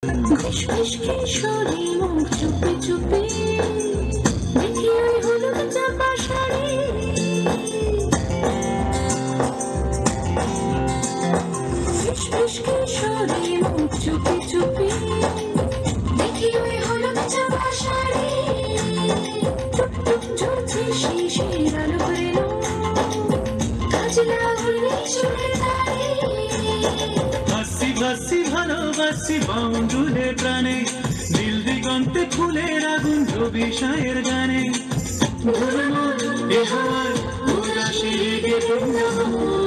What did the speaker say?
খুশখুশ কিশোরী মুখ চুপি চুপি দেখি ওই হলুদ চাপা শাড়ি। খুশখুশ কিশোরী মুখ চুপি চুপি দেখি ওই হলুদ চাপা শাড়ি। টুক টুক ঝরছে শিশির আলো এলো কাজ লাগলে চলে দাঁড়িয়ে। ভাসি ভাসি ভালোবাসি বাউন্ডুলে প্রাণে নীল দিগন্তে ফুলের আগুন রবি সায়ের গানে। এ হাওয়ায় উদাসী লেগে বৃন্দাবন